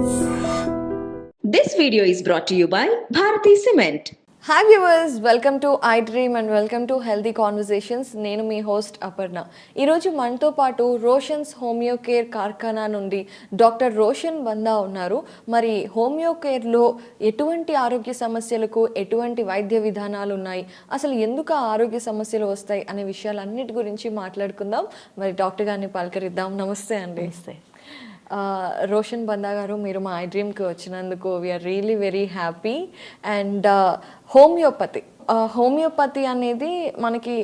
This video is brought to you by Bharati Cement. Hi viewers, welcome to I dream and welcome to healthy conversations. నేను మీ host Aparna. ఈరోజు మనతో పాటు Roshan's homeo care కార్ఖానా నుండి doctor Roshan బందా ఉన్నారు. మరి homeo కేర్లో ఎటువంటి ఆరోగ్య సమస్యలకు ఎటువంటి వైద్య విధానాలు ఉన్నాయి, అసలు ఎందుకు ఆ ఆరోగ్య సమస్యలు వస్తాయి అనే విషయాలన్నిటి గురించి మాట్లాడుకుందాం. మరి డాక్టర్ గారిని పలకరిద్దాం. నమస్తే అండి. నమస్తే. రోషన్ బందా గారు, మీరు మా ఐ డ్రీమ్కి వచ్చినందుకు we are really very happy. And homeopathy అనేది మనకి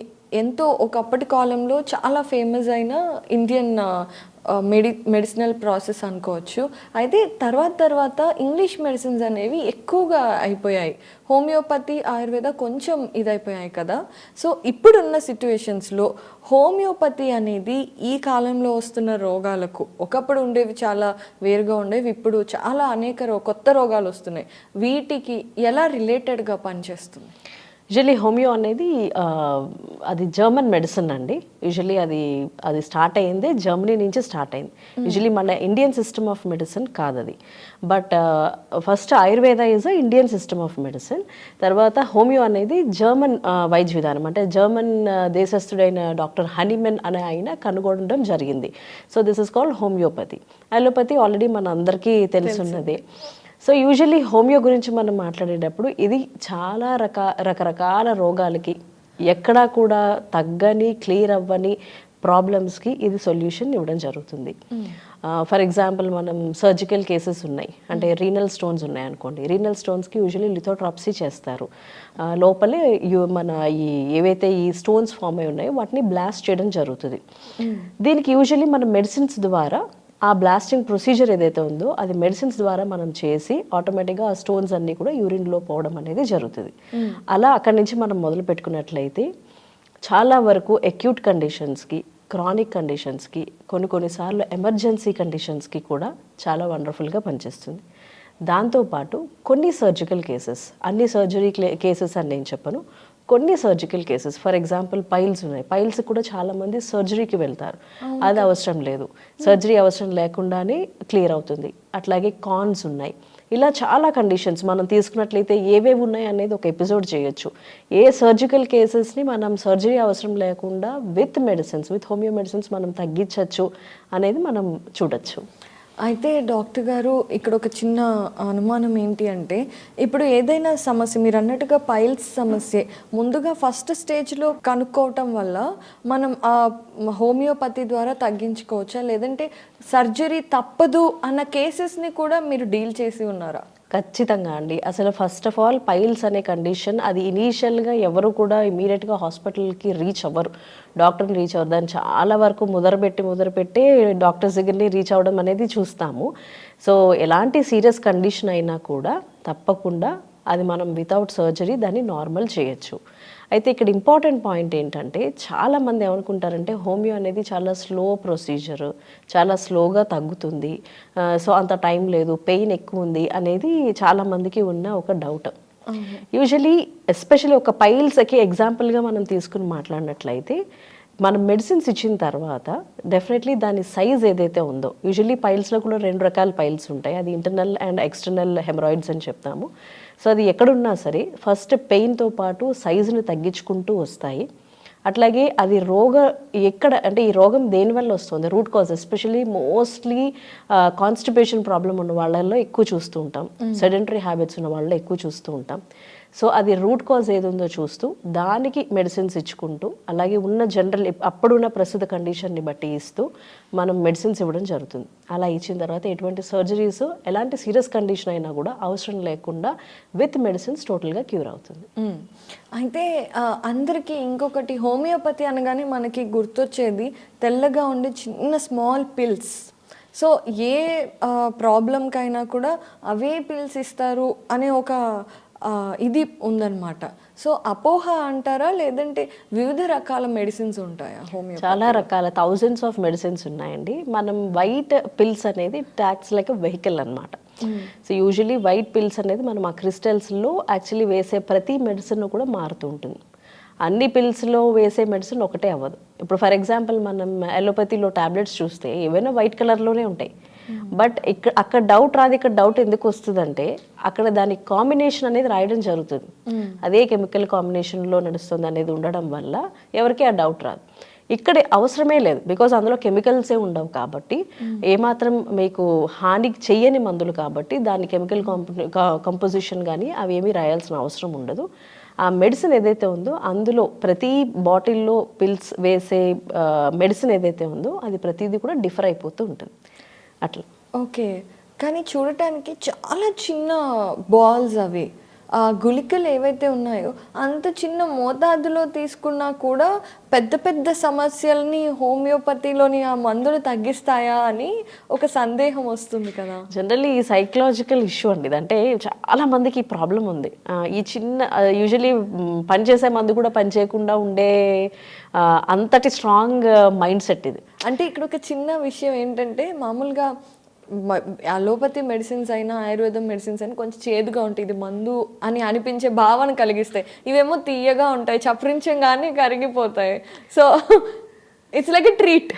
ఒకప్పటి కాలంలో చాలా ఫేమస్ అయిన ఇండియన్ మెడిసినల్ ప్రాసెస్ అనుకోవచ్చు. అయితే తర్వాత ఇంగ్లీష్ మెడిసిన్స్ అనేవి ఎక్కువగా అయిపోయాయి. హోమియోపతి, ఆయుర్వేద కొంచెం ఇదైపోయాయి కదా. సో ఇప్పుడున్న సిచ్యువేషన్స్లో హోమియోపతి అనేది ఈ కాలంలో వస్తున్న రోగాలకు, ఒకప్పుడు ఉండేవి చాలా వేరుగా ఉండేవి, ఇప్పుడు చాలా అనేక కొత్త రోగాలు వస్తున్నాయి. వీటికి ఎలా రిలేటెడ్గా పనిచేస్తుంది? యూజువలీ హోమియో అనేది అది జర్మన్ మెడిసిన్ అండి. యూజువలీ అది స్టార్ట్ అయ్యింది జర్మనీ నుంచి స్టార్ట్ అయింది. యూజువలీ మన ఇండియన్ సిస్టమ్ ఆఫ్ మెడిసిన్ కాదు అది. But first Ayurveda is a Indian system of medicine. తర్వాత హోమియో అనేది జర్మన్ వైద్య విధానం, అంటే జర్మన్ దేశస్థుడైన డాక్టర్ హనీమెన్ అనే ఆయన కనుగొనడం జరిగింది. So this is called homeopathy. Allopathy already మన అందరికీ తెలుసున్నదే. సో యూజువల్లీ హోమియో గురించి మనం మాట్లాడేటప్పుడు ఇది చాలా రకరకాల రోగాలకి ఎక్కడా కూడా తగ్గని, క్లియర్ అవ్వని ప్రాబ్లమ్స్కి ఇది సొల్యూషన్ ఇవ్వడం జరుగుతుంది. ఫర్ ఎగ్జాంపుల్, మనం సర్జికల్ కేసెస్ ఉన్నాయి, అంటే రీనల్ స్టోన్స్ ఉన్నాయి అనుకోండి. రీనల్ స్టోన్స్కి యూజువల్లీ లిథోట్రాప్సీ చేస్తారు. లోపలే ఏవైతే ఈ స్టోన్స్ ఫామ్ అయి ఉన్నాయో వాటిని బ్లాస్ట్ చేయడం జరుగుతుంది. దీనికి యూజువల్లీ మనం మెడిసిన్స్ ద్వారా ఆ బ్లాస్టింగ్ ప్రొసీజర్ ఏదైతే ఉందో అది మెడిసిన్స్ ద్వారా మనం చేసి ఆటోమేటిక్గా ఆ స్టోన్స్ అన్నీ కూడా యూరిన్లో పోవడం అనేది జరుగుతుంది. అలా అక్కడి నుంచి మనం మొదలు పెట్టుకున్నట్లయితే చాలా వరకు అక్యూట్ కండిషన్స్కి, క్రానిక్ కండిషన్స్కి, కొన్నిసార్లు ఎమర్జెన్సీ కండిషన్స్కి కూడా చాలా వండర్ఫుల్గా పనిచేస్తుంది. దాంతోపాటు కొన్ని సర్జికల్ కేసెస్, అన్ని సర్జరీ కేసెస్ అని నేను చెప్పను, కొన్ని surgical cases, for example piles ఉన్నాయి. పైల్స్ కూడా చాలామంది సర్జరీకి వెళ్తారు, అది అవసరం లేదు, సర్జరీ అవసరం లేకుండానే క్లియర్ అవుతుంది. అట్లాగే కార్న్స్ ఉన్నాయి. ఇలా చాలా కండిషన్స్ మనం తీసుకున్నట్లయితే ఏవేవి ఉన్నాయి అనేది ఒక ఎపిసోడ్ చేయొచ్చు. ఏ సర్జికల్ కేసెస్ని మనం సర్జరీ అవసరం లేకుండా విత్ హోమియో మెడిసిన్స్ మనం తగ్గించవచ్చు అనేది మనం చూడొచ్చు. అయితే డాక్టర్ గారు, ఇక్కడ ఒక చిన్న అనుమానం ఏంటి అంటే, ఇప్పుడు ఏదైనా సమస్య, మీరు అన్నట్టుగా పైల్స్ సమస్య ముందుగా ఫస్ట్ స్టేజ్లో కనుక్కోవటం వల్ల మనం ఆ హోమియోపతి ద్వారా తగ్గించుకోవచ్చా, లేదంటే సర్జరీ తప్పదు అన్న కేసెస్ని కూడా మీరు డీల్ చేసి ఉన్నారా? ఖచ్చితంగా అండి. అసలు ఫస్ట్ ఆఫ్ ఆల్ పైల్స్ అనే కండిషన్ అది ఇనీషియల్గా ఎవరు కూడా ఇమీడియట్గా హాస్పిటల్కి రీచ్ అవ్వరు, డాక్టర్ని రీచ్ అవ్వరు. దాన్ని చాలా వరకు ముదరపెట్టి డాక్టర్స్ దగ్గరని రీచ్ అవ్వడం అనేది చూస్తాము. సో ఎలాంటి సీరియస్ కండిషన్ అయినా కూడా తప్పకుండా అది మనం వితౌట్ సర్జరీ దాన్ని నార్మల్ చేయొచ్చు. అయితే ఇక్కడ ఇంపార్టెంట్ పాయింట్ ఏంటంటే, చాలామంది ఏమనుకుంటారంటే హోమియో అనేది చాలా స్లో ప్రొసీజర్, చాలా స్లోగా తగ్గుతుంది, సో అంత టైం లేదు, పెయిన్ ఎక్కువ ఉంది అనేది చాలామందికి ఉన్న ఒక డౌట్. యూజువలీ ఎస్పెషల్లీ ఒక పైల్స్కి ఎగ్జాంపుల్గా మనం తీసుకుని మాట్లాడినట్లయితే, మనం మెడిసిన్స్ ఇచ్చిన తర్వాత డెఫినెట్లీ దాని సైజ్ ఏదైతే ఉందో, యూజువల్లీ పైల్స్లో కూడా 2 రకాల పైల్స్ ఉంటాయి. అది ఇంటర్నల్ అండ్ ఎక్స్టర్నల్ హెమరాయిడ్స్ అని చెప్తాము. సో అది ఎక్కడున్నా సరే ఫస్ట్ పెయిన్తో పాటు సైజుని తగ్గించుకుంటూ వస్తాయి. అట్లాగే అది ఈ రోగం దేనివల్ల వస్తుంది, root cause especially mostly constipation problem ఉన్న వాళ్ళల్లో ఎక్కువ చూస్తూ ఉంటాం, సెడెంటరీ హ్యాబిట్స్ ఉన్న వాళ్ళలో ఎక్కువ చూస్తూ ఉంటాం. సో అది రూట్ కాజ్ ఏది ఉందో చూస్తూ దానికి మెడిసిన్స్ ఇచ్చుకుంటూ, అలాగే ఉన్న అప్పుడున్న ప్రస్తుత కండిషన్ని బట్టి ఇస్తూ మనం మెడిసిన్స్ ఇవ్వడం జరుగుతుంది. అలా ఇచ్చిన తర్వాత ఎటువంటి సర్జరీస్, ఎలాంటి సీరియస్ కండిషన్ అయినా కూడా అవసరం లేకుండా విత్ మెడిసిన్స్ టోటల్గా క్యూర్ అవుతుంది. అయితే అందరికీ ఇంకొకటి, హోమియోపతి అనగానే మనకి గుర్తొచ్చేది తెల్లగా ఉండే చిన్న స్మాల్ పిల్స్. సో ఏ ప్రాబ్లంకైనా కూడా అవే పిల్స్ ఇస్తారు అనే ఒక ఇది ఉందన్నమాట. సో అపోహ అంటారా, లేదంటే వివిధ రకాల మెడిసిన్స్ ఉంటాయా హోమియోపతి? చాలా రకాల థౌజండ్స్ ఆఫ్ మెడిసిన్స్ ఉన్నాయండి. మనం వైట్ పిల్స్ అనేది ట్యాక్స్ లైక్ వెహికల్ అనమాట. సో యూజువలీ వైట్ పిల్స్ అనేది మనం ఆ క్రిస్టల్స్లో యాక్చువల్లీ వేసే ప్రతి మెడిసిన్ కూడా మారుతూ ఉంటుంది. అన్ని పిల్స్లో వేసే మెడిసిన్ ఒకటే అవ్వదు. ఇప్పుడు ఫర్ ఎగ్జాంపుల్ మనం అలోపతిలో టాబ్లెట్స్ చూస్తే ఏవైనా వైట్ కలర్లోనే ఉంటాయి. బట్ అక్కడ డౌట్ రాదు, ఇక్కడ డౌట్ ఎందుకు వస్తుందంటే అక్కడ దాని కాంబినేషన్ అనేది రాయడం జరుగుతుంది, అదే కెమికల్ కాంబినేషన్లో నడుస్తుంది అనేది ఉండడం వల్ల ఎవరికి ఆ డౌట్ రాదు. ఇక్కడ అవసరమే లేదు, బికాజ్ అందులో కెమికల్సే ఉండవు కాబట్టి, ఏమాత్రం మీకు హాని చెయ్యని మందులు కాబట్టి దాని కెమికల్ కంపోజిషన్ కానీ అవి ఏమీ రాయాల్సిన అవసరం ఉండదు. ఆ మెడిసిన్ ఏదైతే ఉందో అందులో ప్రతి బాటిల్లో పిల్స్ వేసే మెడిసిన్ ఏదైతే ఉందో అది ప్రతిదీ కూడా డిఫర్ అయిపోతూ ఉంటుంది అట్లా. ఓకే, కానీ చూడటానికి చాలా చిన్న బాల్స్ అవి, ఆ గుళికలు ఏవైతే ఉన్నాయో అంత చిన్న మోతాదులో తీసుకున్నా కూడా పెద్ద పెద్ద సమస్యల్ని హోమియోపతిలోని ఆ మందులు తగ్గిస్తాయా అని ఒక సందేహం వస్తుంది కదా. జనరల్లీ ఈ సైకలాజికల్ ఇష్యూ అండి, అంటే చాలా మందికి ఈ ప్రాబ్లం ఉంది. ఈ చిన్న యూజువలీ పనిచేసే మందు కూడా పనిచేయకుండా ఉండే అంతటి స్ట్రాంగ్ మైండ్ సెట్ ఇది. అంటే ఇక్కడ ఒక చిన్న విషయం ఏంటంటే, మామూలుగా అలోపతి మెడిసిన్స్ అయినా ఆయుర్వేదం మెడిసిన్స్ అయినా కొంచెం చేదుగా ఉంటాయి, ఇది మందు అని అనిపించే భావన కలిగిస్తాయి. ఇవేమో తీయగా ఉంటాయి, చప్పరించగానే కరిగిపోతాయి. So it's like a treat.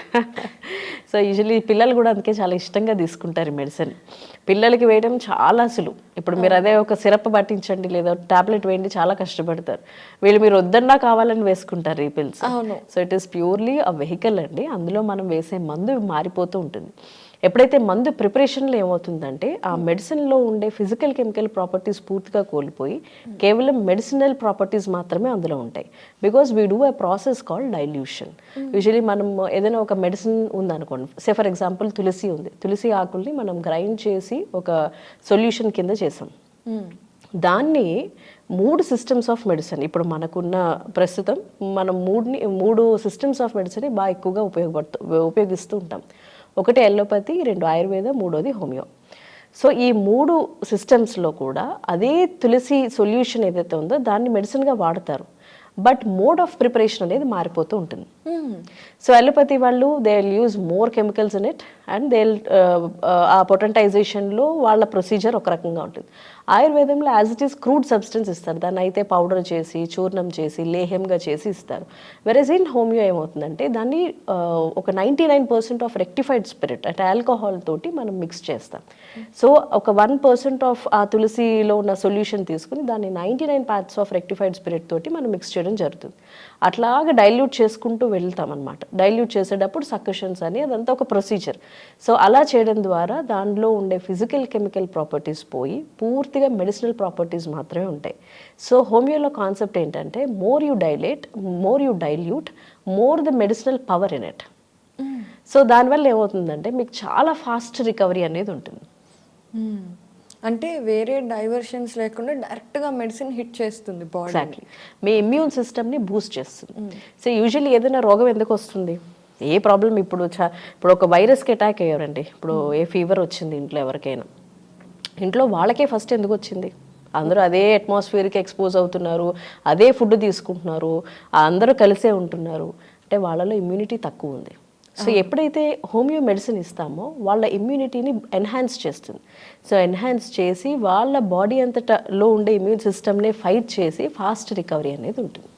So usually పిల్లలు కూడా అందుకే చాలా ఇష్టంగా తీసుకుంటారు ఈ మెడిసిన్. పిల్లలకి వేయడం చాలా సులువు. ఇప్పుడు మీరు అదే ఒక సిరప్ పట్టించండి లేదా టాబ్లెట్ వేయండి, చాలా కష్టపడతారు. మీరు వద్దన్నా కావాలని వేసుకుంటారు ఈ pills. So it is purely a vehicle అండి, అందులో మనం వేసే మందు మారిపోతూ ఉంటుంది. ఎప్పుడైతే మందు ప్రిపరేషన్లో ఏమవుతుందంటే ఆ మెడిసిన్లో ఉండే ఫిజికల్ కెమికల్ ప్రాపర్టీస్ పూర్తిగా కోల్పోయి కేవలం మెడిసినల్ ప్రాపర్టీస్ మాత్రమే అందులో ఉంటాయి. Because we do a process called dilution. Usually మనం ఏదైనా ఒక మెడిసిన్ ఉందనుకోండి, సే ఫర్ ఎగ్జాంపుల్ తులసి ఉంది, తులసి ఆకుల్ని మనం గ్రైండ్ చేసి ఒక సొల్యూషన్ కింద చేసాం. దాన్ని 3 సిస్టమ్స్ ఆఫ్ మెడిసిన్, ఇప్పుడు మనకున్న ప్రస్తుతం మనం 3 సిస్టమ్స్ ఆఫ్ మెడిసిన్ బాగా ఎక్కువగా ఉపయోగిస్తూ ఉంటాం. ఒకటి ఎల్లోపతి, 2 ఆయుర్వేదం, 3వది హోమియో. సో ఈ 3 సిస్టమ్స్లో కూడా అదే తులసి సొల్యూషన్ ఏదైతే ఉందో దాన్ని మెడిసిన్గా వాడతారు, బట్ మోడ్ ఆఫ్ ప్రిపరేషన్ అనేది మారిపోతూ ఉంటుంది. సో అలోపతి వాళ్ళు they will use more chemicals in it and they ఆ పొటెంటైజేషన్లో వాళ్ళ ప్రొసీజర్ ఒక రకంగా ఉంటుంది. ఆయుర్వేదంలో as it is crude substance ఇస్తారు, దాన్ని అయితే పౌడర్ చేసి చూర్ణం చేసి లేహ్యంగా చేసి ఇస్తారు. వెరస్ ఇన్ హోమియో ఏమవుతుందంటే దాన్ని ఒక 99% ఆఫ్ రెక్టిఫైడ్ స్పిరిట్ అంటే ఆల్కహాల్ తోటి మనం మిక్స్ చేస్తాం. సో ఒక 1% ఆఫ్ ఆ తులసిలో ఉన్న సొల్యూషన్ తీసుకుని దాన్ని 99 parts ఆఫ్ రెక్టిఫైడ్ స్పిరిట్ తోటి మనం మిక్స్ చేయడం జరుగుతుంది. అట్లాగా డైల్యూట్ చేసుకుంటూ వెళ్తాం అనమాట. డైల్యూట్ చేసేటప్పుడు సక్కషన్స్ అని అదంతా ఒక ప్రొసీజర్. సో అలా చేయడం ద్వారా దానిలో ఉండే ఫిజికల్ కెమికల్ ప్రాపర్టీస్ పోయి పూర్తిగా మెడిసినల్ ప్రాపర్టీస్ మాత్రమే ఉంటాయి. సో హోమియోలో కాన్సెప్ట్ ఏంటంటే more you dilate, more you dilute, more the medicinal power in it. So దానివల్ల ఏమవుతుందంటే మీకు చాలా ఫాస్ట్ రికవరీ అనేది ఉంటుంది. అంటే వేరే డైవర్షన్స్ లేకుండా డైరెక్ట్గా మెడిసిన్ హిట్ చేస్తుంది బాడీ. ఎగ్జాక్ట్లీ, మీ ఇమ్యూన్ సిస్టమ్ని బూస్ట్ చేస్తుంది. సో యూజువల్లీ ఏదైనా రోగం ఎందుకు వస్తుంది, ఏ ప్రాబ్లం ఇప్పుడు ఒక వైరస్కి అటాక్ అయ్యారండి, ఇప్పుడు ఏ ఫీవర్ వచ్చింది ఇంట్లో ఎవరికైనా, ఇంట్లో వాళ్ళకే ఫస్ట్ ఎందుకు వచ్చింది? అందరూ అదే అట్మాస్ఫియర్కి ఎక్స్పోజ్ అవుతున్నారు, అదే ఫుడ్ తీసుకుంటున్నారు, అందరూ కలిసే ఉంటున్నారు, అంటే వాళ్ళలో ఇమ్యూనిటీ తక్కువ ఉంది. సో ఎప్పుడైతే హోమియో మెడిసిన్ ఇస్తామో వాళ్ళ ఇమ్యూనిటీని ఎన్హాన్స్ చేస్తుంది. సో ఎన్హాన్స్ చేసి వాళ్ళ బాడీ అంతటా లో ఉండే ఇమ్యూన్ సిస్టమ్ని ఫైట్ చేసి ఫాస్ట్ రికవరీ అనేది ఉంటుంది.